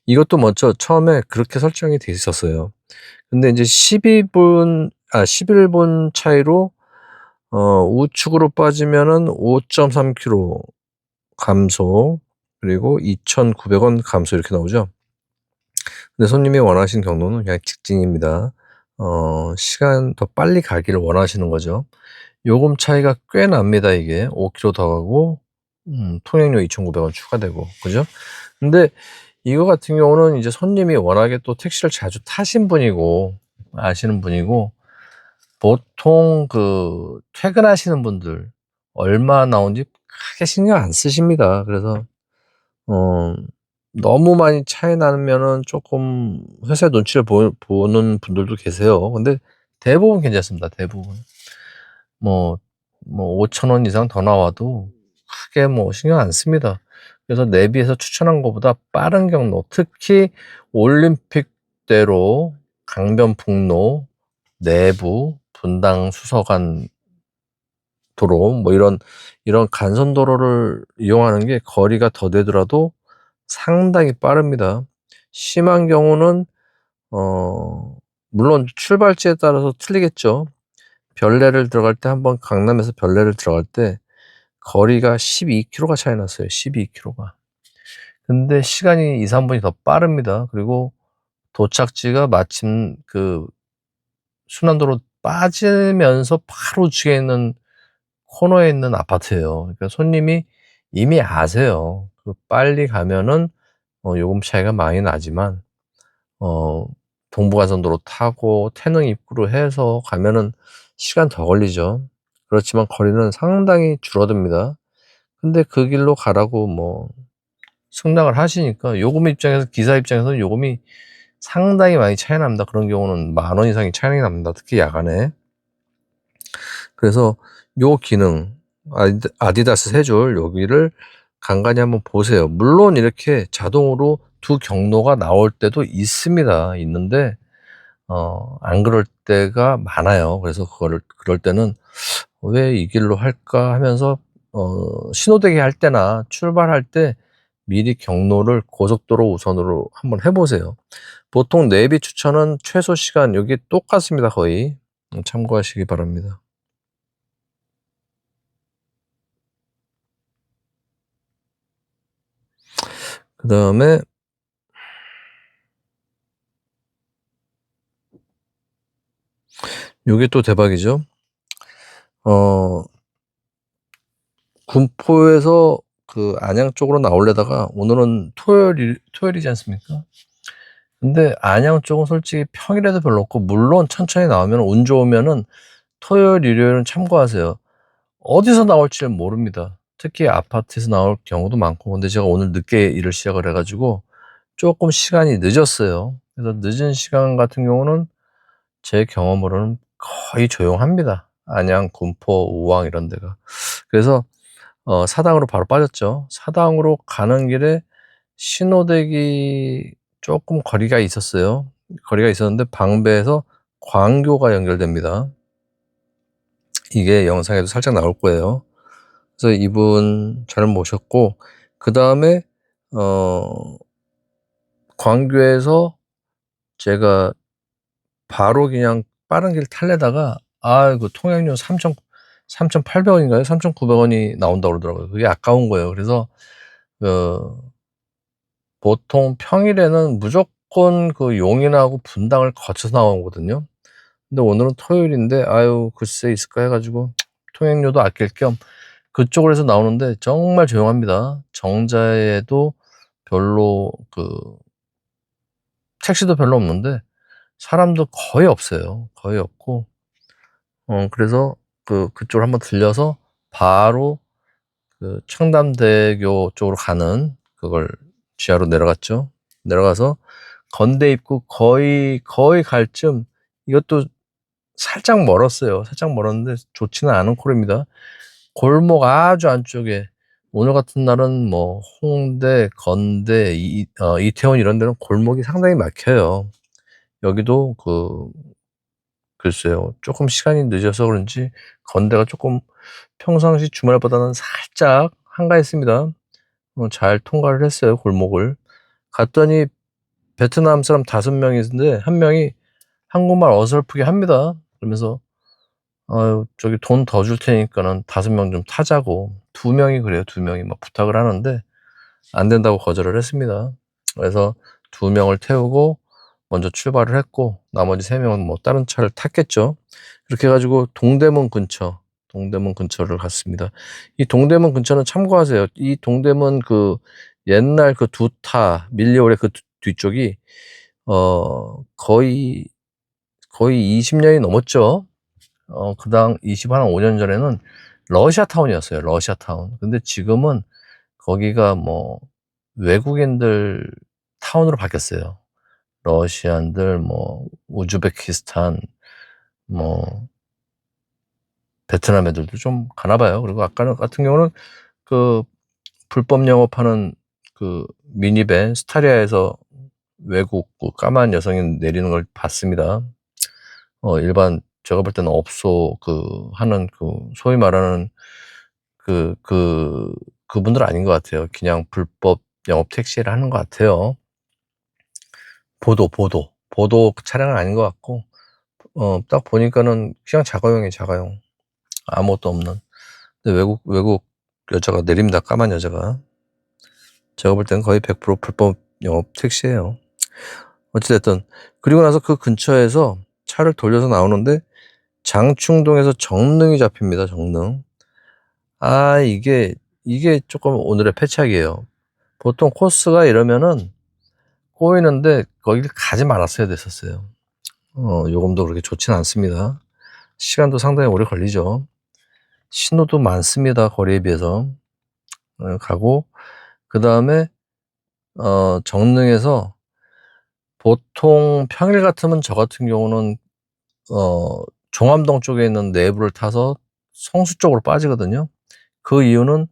이것도 먼저 처음에 그렇게 설정이 돼 있었어요. 근데 이제 11분 차이로 우측으로 빠지면은 5.3km 감소, 그리고 2,900원 감소 이렇게 나오죠. 근데 손님이 원하시는 경로는 그냥 직진입니다. 시간 더 빨리 가기를 원하시는 거죠. 요금 차이가 꽤 납니다. 이게 5km 더 가고 통행료 2,900원 추가되고, 그죠? 근데 이거 같은 경우는 이제 손님이 워낙에 또 택시를 자주 타신 분이고 아시는 분이고, 보통 그 퇴근하시는 분들 얼마 나온지 크게 신경 안 쓰십니다. 그래서 너무 많이 차이 나면은 조금 회사의 눈치를 보는 분들도 계세요. 근데 대부분 괜찮습니다. 대부분 뭐 5,000원 이상 더 나와도 크게 뭐 신경 안 씁니다. 그래서 내비에서 추천한 것보다 빠른 경로, 특히 올림픽대로, 강변북로, 내부, 분당 수서간 도로, 뭐 이런 간선도로를 이용하는 게 거리가 더 되더라도 상당히 빠릅니다. 심한 경우는 물론 출발지에 따라서 틀리겠죠. 별내를 들어갈 때, 한번 강남에서 별내를 들어갈 때 거리가 12km가 차이 났어요. 12km가. 근데 시간이 2, 3분이 더 빠릅니다. 그리고 도착지가 마침 그 순환도로 빠지면서 바로 우측에 있는 코너에 있는 아파트예요. 그러니까 손님이 이미 아세요. 그 빨리 가면은 요금 차이가 많이 나지만 동부간선도로 타고 태릉 입구로 해서 가면은 시간 더 걸리죠. 그렇지만 거리는 상당히 줄어듭니다. 근데 그 길로 가라고 뭐 승낙을 하시니까 요금 입장에서, 기사 입장에서는 요금이 상당히 많이 차이 납니다. 그런 경우는 10,000원 이상이 차이 납니다. 특히 야간에. 그래서 요 기능, 아디다스 세 줄 여기를 간간히 한번 보세요. 물론 이렇게 자동으로 두 경로가 나올 때도 있습니다. 있는데 안 그럴 때가 많아요. 그래서 그럴 때는 왜 이 길로 할까 하면서 신호대기 할 때나 출발할 때 미리 경로를 고속도로 우선으로 한번 해보세요. 보통 내비 추천은 최소 시간 여기 똑같습니다. 거의 참고하시기 바랍니다. 그 다음에 요게 또 대박이죠. 군포에서 그 안양 쪽으로 나오려다가, 오늘은 토요일이지 않습니까? 근데 안양 쪽은 솔직히 평일에도 별로 없고, 물론 천천히 나오면, 운 좋으면은 토요일, 일요일은 참고하세요. 어디서 나올지를 모릅니다. 특히 아파트에서 나올 경우도 많고. 근데 제가 오늘 늦게 일을 시작을 해가지고 조금 시간이 늦었어요. 그래서 늦은 시간 같은 경우는 제 경험으로는 거의 조용합니다. 안양, 군포, 우왕 이런 데가. 그래서 사당으로 바로 빠졌죠. 사당으로 가는 길에 신호대기 조금 거리가 있었어요. 거리가 있었는데 방배에서 광교가 연결됩니다. 이게 영상에도 살짝 나올 거예요. 그래서 이분 잘 모셨고, 그 다음에 광교에서 제가 바로 그냥 빠른 길 탈래다가 그 통행료 3,800원인가요? 3,900원이 나온다고 그러더라고요. 그게 아까운 거예요. 그래서 보통 평일에는 무조건 그 용인하고 분당을 거쳐서 나오거든요. 근데 오늘은 토요일인데 글쎄 있을까 해가지고 통행료도 아낄 겸 그쪽으로 해서 나오는데 정말 조용합니다. 정자에도 별로 택시도 별로 없는데 사람도 거의 없어요. 거의 없고 그래서 그쪽으로 한번 들려서 바로 청담대교 쪽으로 가는 그걸 지하로 내려갔죠. 내려가서 건대 입구 거의 갈 쯤, 이것도 살짝 멀었어요. 살짝 멀었는데 좋지는 않은 콜입니다. 골목 아주 안쪽에, 오늘 같은 날은 뭐 홍대, 건대, 이태원 이런 데는 골목이 상당히 막혀요. 여기도 글쎄요, 조금 시간이 늦어서 그런지 건대가 조금 평상시 주말보다는 살짝 한가했습니다. 잘 통과를 했어요, 골목을. 갔더니 베트남 사람 5명이 있는데 한 명이 한국말 어설프게 합니다. 그러면서 저기 돈 더 줄 테니까는 5명 좀 타자고 두 명이 그래요. 두 명이 막 부탁을 하는데 안 된다고 거절을 했습니다. 그래서 두 명을 태우고 먼저 출발을 했고 나머지 세 명은 뭐 다른 차를 탔겠죠. 그렇게 해가지고 동대문 근처를 갔습니다. 이 동대문 근처는 참고하세요. 이 동대문 그 옛날 그 두타 밀리오의 그 뒤쪽이 거의 20년이 넘었죠. 그당 5년 전에는 러시아타운이었어요. 러시아타운. 근데 지금은 거기가 뭐 외국인들 타운으로 바뀌었어요. 러시안들, 뭐 우즈베키스탄, 뭐 베트남 애들도 좀 가나 봐요. 그리고 아까 같은 경우는 그 불법 영업하는 그 미니밴 스타리아에서 외국 그 까만 여성이 내리는 걸 봤습니다. 일반 제가 볼 때는 업소 그 하는 그 소위 말하는 그분들 아닌 것 같아요. 그냥 불법 영업 택시를 하는 것 같아요. 보도 차량은 아닌 것 같고, 딱 보니까는 그냥 자가용. 아무것도 없는. 근데 외국 여자가 내립니다. 까만 여자가. 제가 볼 때는 거의 100% 불법 영업 택시예요. 어찌됐든. 그리고 나서 그 근처에서 차를 돌려서 나오는데 장충동에서 정릉이 잡힙니다. 정릉. 이게 조금 오늘의 패착이에요. 보통 코스가 이러면은 꼬이는데 거기를 가지 말았어야 됐었어요. 요금도 그렇게 좋진 않습니다. 시간도 상당히 오래 걸리죠. 신호도 많습니다. 거리에 비해서. 가고, 그 다음에, 정릉에서 보통 평일 같으면 저 같은 경우는, 종암동 쪽에 있는 내부를 타서 성수 쪽으로 빠지거든요. 그 이유는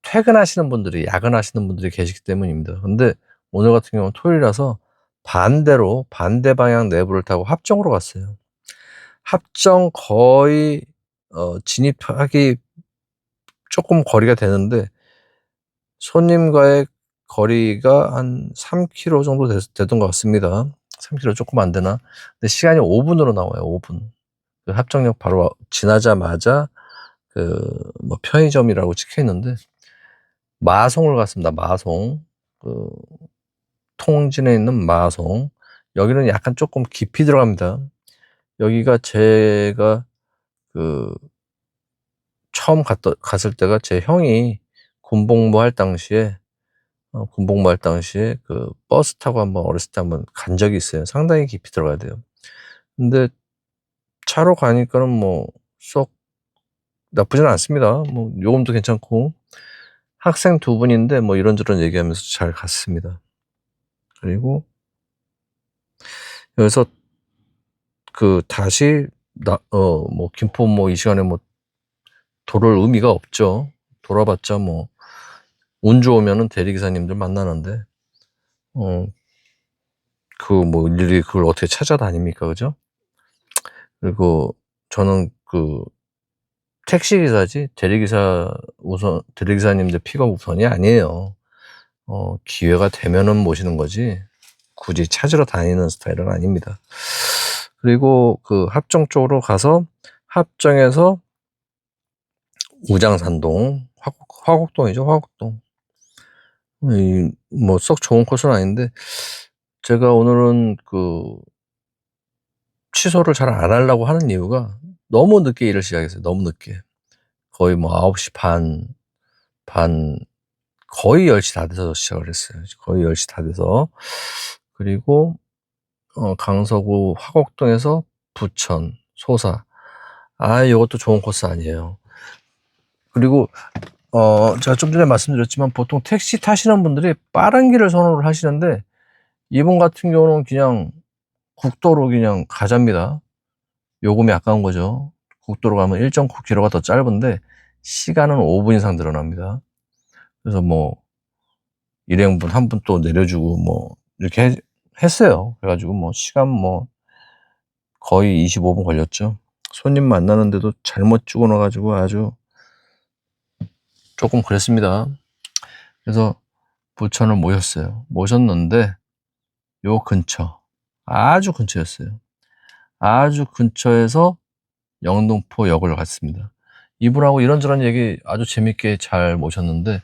퇴근하시는 분들이, 야근하시는 분들이 계시기 때문입니다. 근데 오늘 같은 경우는 토요일이라서 반대 방향 내부를 타고 합정으로 갔어요. 합정 거의, 진입하기 조금 거리가 되는데, 손님과의 거리가 한 3km 정도 되던 것 같습니다. 3km 조금 안 되나? 근데 시간이 5분으로 나와요, 5분. 그 합정역 바로 지나자마자 뭐 편의점이라고 찍혀 있는데, 마송을 갔습니다. 마송. 통진에 있는 마송. 여기는 약간 조금 깊이 들어갑니다. 여기가 제가 처음 갔을 때가 제 형이 군복무할 당시에 그 버스 타고 한번 어렸을 때 한번 간 적이 있어요. 상당히 깊이 들어가야 돼요. 근데 차로 가니까는 뭐 썩 나쁘진 않습니다. 뭐 요금도 괜찮고 학생 두 분인데 뭐 이런저런 얘기하면서 잘 갔습니다. 그리고 여기서 다시 뭐 김포 뭐 이 시간에 뭐 돌을 의미가 없죠. 돌아봤자 뭐 운 좋으면은 대리기사님들 만나는데 뭐 일일이 그걸 어떻게 찾아다닙니까, 그죠? 그리고 저는 택시기사지 대리기사님들 픽업 우선이 아니에요. 기회가 되면은 모시는 거지 굳이 찾으러 다니는 스타일은 아닙니다. 그리고 합정 쪽으로 가서 합정에서 우장산동 화곡동이죠. 화곡동. 뭐 썩 좋은 코스는 아닌데 제가 오늘은 취소를 잘 안 하려고 하는 이유가 너무 늦게 일을 시작했어요. 너무 늦게. 거의 뭐 9시 반, 거의 10시 다 돼서 시작을 했어요. 거의 10시 다 돼서. 그리고, 강서구 화곡동에서 부천, 소사. 이것도 좋은 코스 아니에요. 그리고, 제가 좀 전에 말씀드렸지만 보통 택시 타시는 분들이 빠른 길을 선호를 하시는데 이분 같은 경우는 그냥 국도로 그냥 가자입니다. 요금이 아까운 거죠. 국도로 가면 1.9km가 더 짧은데 시간은 5분 이상 늘어납니다. 그래서 뭐 일행분 한 분 또 내려주고 뭐 이렇게 했어요. 그래가지고 뭐 시간 뭐 거의 25분 걸렸죠. 손님 만나는데도 잘못 찍어놔가지고 아주 조금 그랬습니다. 그래서 부천을 모셨는데 요 근처, 아주 근처였어요. 아주 근처에서 영등포역을 갔습니다. 이분하고 이런저런 얘기 아주 재밌게 잘 모셨는데,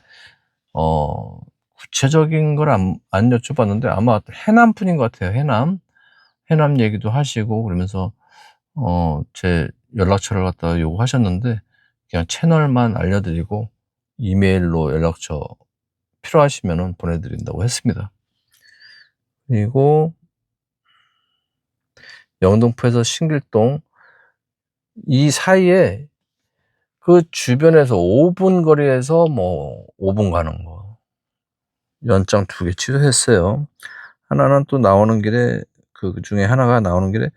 구체적인 걸 안 여쭤봤는데, 아마 해남 분인 것 같아요. 해남 얘기도 하시고, 그러면서, 제 연락처를 갖다 요구하셨는데, 그냥 채널만 알려드리고, 이메일로 연락처 필요하시면은 보내드린다고 했습니다. 그리고, 영등포에서 신길동, 이 사이에 그 주변에서 5분 거리에서 뭐 5분 가는 거 연장 2개 취소했어요. 하나는 또 나오는 길에 그 중에 하나가 나오는 길에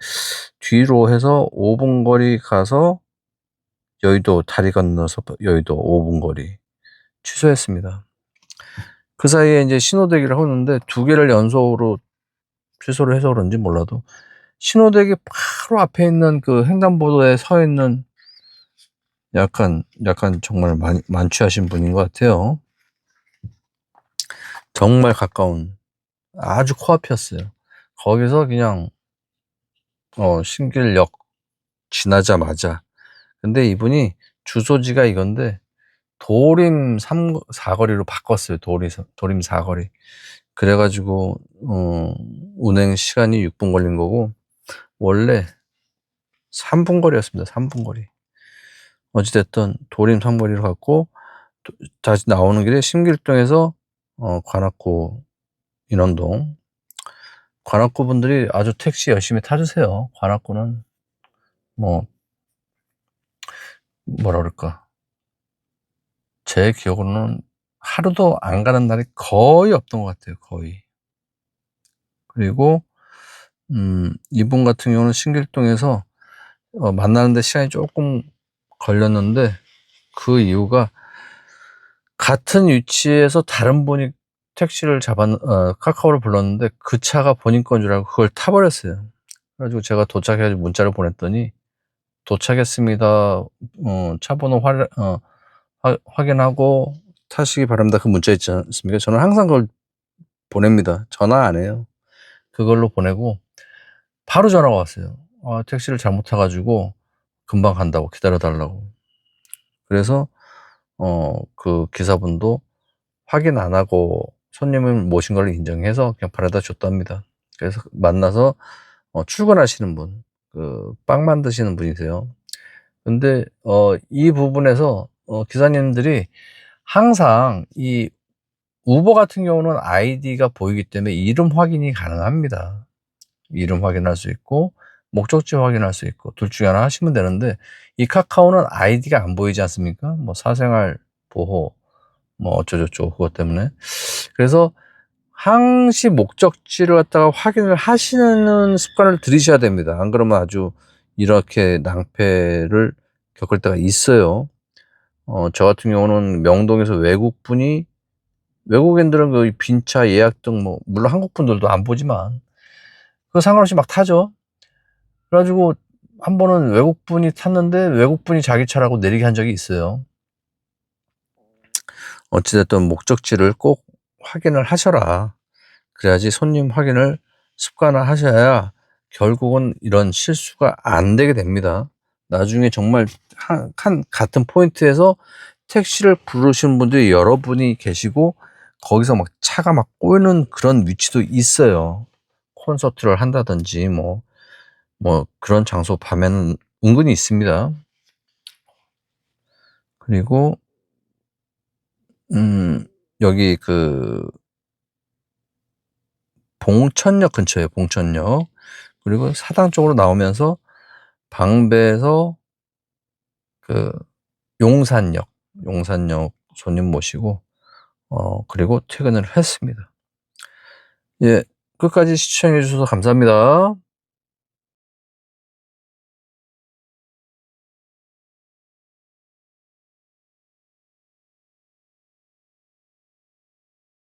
뒤로 해서 5분 거리 가서 여의도 다리 건너서 여의도 5분 거리 취소했습니다. 그 사이에 이제 신호대기를 하는데 2개를 연속으로 취소를 해서 그런지 몰라도 신호대기 바로 앞에 있는 그 횡단보도에 서 있는 약간 정말 만취하신 분인 것 같아요. 정말 가까운 아주 코앞이었어요. 거기서 그냥 신길역 지나자마자, 근데 이분이 주소지가 이건데 도림 4거리로 바꿨어요. 도림 4거리. 그래가지고 운행 시간이 6분 걸린 거고 원래 3분 거리였습니다. 3분 거리. 어찌됐든 도림 3거리로 갔고 다시 나오는 길에 신길동에서 관악구 인원동. 관악구 분들이 아주 택시 열심히 타주세요. 관악구는 뭐라 그럴까, 제 기억으로는 하루도 안 가는 날이 거의 없던 것 같아요. 거의. 그리고 이분 같은 경우는 신길동에서 만나는데 시간이 조금 걸렸는데 그 이유가 같은 위치에서 다른 분이 택시를 카카오를 불렀는데 그 차가 본인 건 줄 알고 그걸 타버렸어요. 그래가지고 제가 도착해가지고 문자를 보냈더니 도착했습니다. 차 번호 확인하고 타시기 바랍니다. 그 문자 있지 않습니까? 저는 항상 그걸 보냅니다. 전화 안 해요. 그걸로 보내고 바로 전화가 왔어요. 택시를 잘못 타가지고 금방 간다고 기다려달라고. 그래서 그 기사분도 확인 안 하고 손님을 모신 걸 인정해서 그냥 바래다 줬답니다. 그래서 만나서 출근하시는 분, 그 빵 만드시는 분이세요. 근데 이 부분에서 기사님들이 항상 이 우버 같은 경우는 아이디가 보이기 때문에 이름 확인이 가능합니다. 이름 확인할 수 있고 목적지 확인할 수 있고 둘 중에 하나 하시면 되는데, 이 카카오는 아이디가 안 보이지 않습니까? 뭐 사생활 보호 뭐 어쩌고저쩌고 그것 때문에. 그래서 항시 목적지를 갖다가 확인을 하시는 습관을 들이셔야 됩니다. 안 그러면 아주 이렇게 낭패를 겪을 때가 있어요. 저 같은 경우는 명동에서 외국인들은 그 빈차 예약 등 뭐 물론 한국 분들도 안 보지만 그거 상관없이 막 타죠. 그래가지고 한 번은 외국분이 탔는데 외국분이 자기 차라고 내리게 한 적이 있어요. 어찌됐든 목적지를 꼭 확인을 하셔라. 그래야지 손님 확인을 습관화하셔야 결국은 이런 실수가 안 되게 됩니다. 나중에 정말 같은 포인트에서 택시를 부르시는 분들이 여러분이 계시고 거기서 막 차가 막 꼬이는 그런 위치도 있어요. 콘서트를 한다든지 뭐 그런 장소 밤에는 은근히 있습니다. 그리고 여기 그 봉천역 근처에 봉천역, 그리고 사당 쪽으로 나오면서 방배에서 그 용산역 손님 모시고 그리고 퇴근을 했습니다. 예, 끝까지 시청해 주셔서 감사합니다.